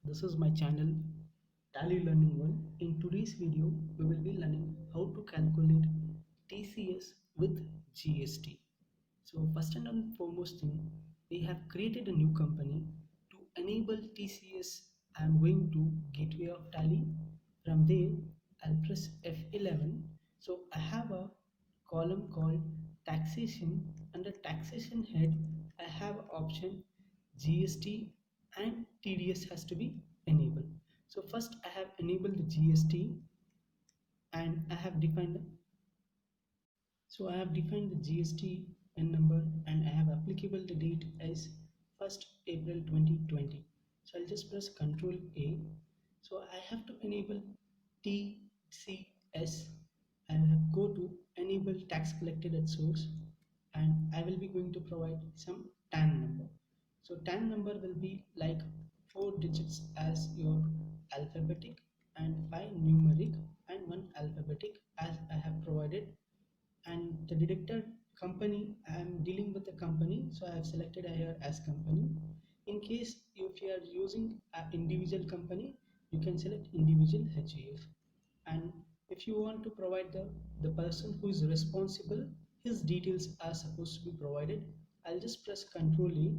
This is my channel Tally Learning World. In today's video, we will be learning how to calculate TCS with GST. So first and foremost thing, we have created a new company to enable TCS. I am going to Gateway of Tally. From there, I'll press F11. So I have a column called taxation. Under taxation head, I have option GST and TDS has to be enabled. So first I have enabled the GST and I have defined the GST N number and I have applicable the date as 1st April 2020. So I'll just press Ctrl A. So I have to enable TCS. I have go to enable tax collected at source and I will be going to provide some TAN number. So TAN number will be like 4 digits as your alphabetic and 5 numeric and 1 alphabetic as I have provided, and the deducted company, I am dealing with the company, so I have selected here as company. In case if you are using an individual company, you can select individual HUF. And if you want to provide the person who is responsible, his details are supposed to be provided. I'll just press Ctrl A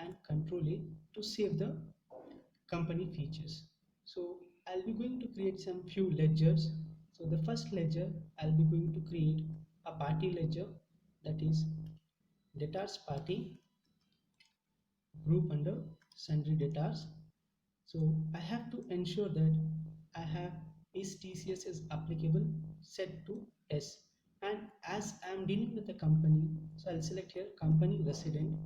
and Ctrl A to save the company features. So I'll be going to create some few ledgers. So the first ledger, I'll be going to create a party ledger, that is debtors party, group under sundry debtors. So I have to ensure that I have is TCS is applicable set to S, and as I am dealing with the company, so I'll select here company resident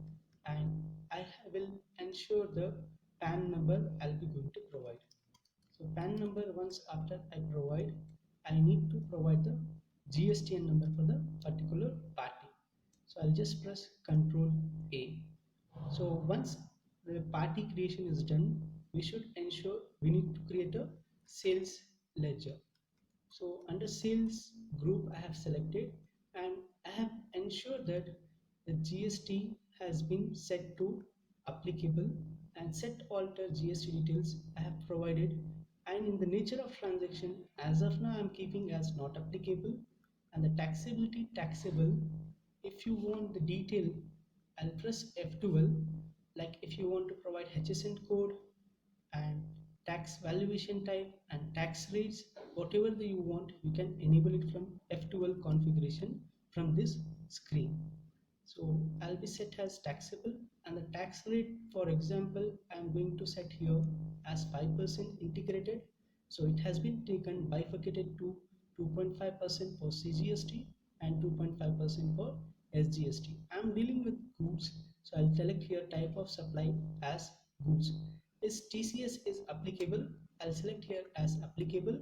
and I will ensure the PAN number I'll be going to provide. So PAN number, once after I provide, I need to provide the GSTN number for the particular party. So I'll just press Ctrl A. So once the party creation is done, we should ensure we need to create a sales ledger. So under sales group I have selected and I have ensured that the GST has been set to applicable and set alter GST details I have provided, and in the nature of transaction as of now I am keeping as not applicable, and the taxability taxable, if you want the detail I'll press F12. Like if you want to provide HSN code and tax valuation type and tax rates, whatever you want, you can enable it from F12 configuration from this screen. So I'll be set as taxable, and the tax rate, for example, I'm going to set here as 5% integrated. So it has been taken bifurcated to 2.5% for CGST and 2.5% for SGST. I'm dealing with goods, so I'll select here type of supply as goods. Is TCS is applicable, I'll select here as applicable,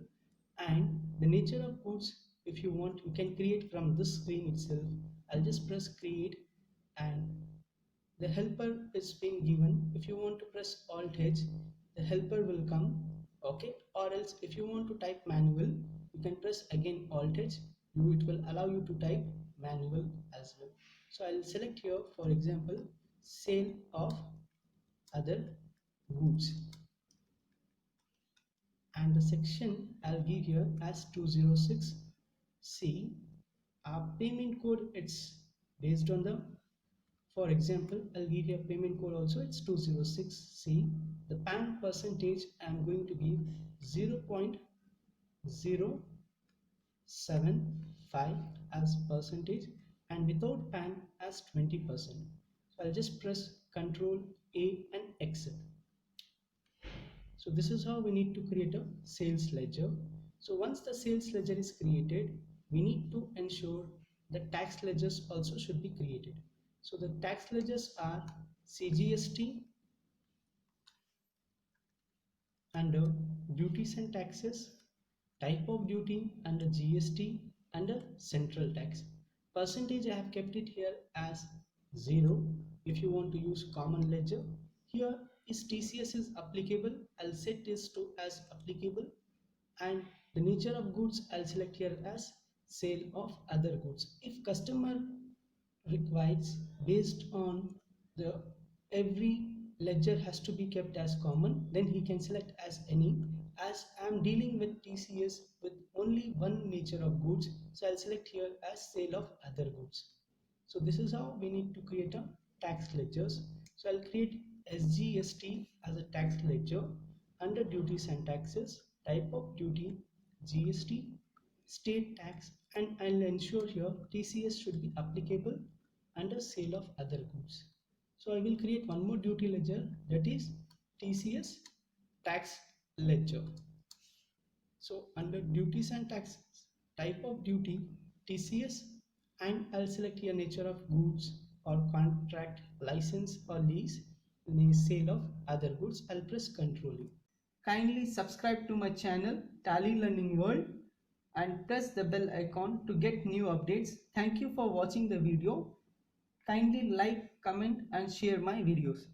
and the nature of goods, if you want, you can create from this screen itself. I'll just press create and the helper is being given. If you want to press Alt H, the helper will come, okay, or else if you want to type manual, you can press again Alt H. It will allow you to type manual as well. So I'll select here, for example, sale of other goods, and the section I'll give here as 206C. Our payment code, it's based on the, for example, I'll give you a payment code also, it's 206C. The PAN percentage I'm going to give 0.075 as percentage, and without PAN as 20%. So I'll just press Ctrl A and exit. So this is how we need to create a sales ledger. So once the sales ledger is created, we need to ensure the tax ledgers also should be created. So the tax ledgers are CGST under duties and taxes, type of duty under GST, under central tax. Percentage I have kept it here as 0. If you want to use common ledger, here is TCS is applicable, I'll set this to as applicable, and the nature of goods I'll select here as sale of other goods. If customer requires based on the every ledger has to be kept as common, then he can select as any. As I'm dealing with TCS with only one nature of goods, so I'll select here as sale of other goods. So this is how we need to create a tax ledgers. So I'll create SGST as a tax ledger. Under duties and taxes, type of duty GST, state tax, and I'll ensure here TCS should be applicable under sale of other goods. So I will create one more duty ledger, that is TCS tax ledger. So under duties and taxes, type of duty TCS, and I'll select here nature of goods or contract, license or lease, sale of other goods. I'll press Ctrl U. Kindly subscribe to my channel Tally Learning World and press the bell icon to get new updates. Thank you for watching the video. Kindly like, comment and share my videos.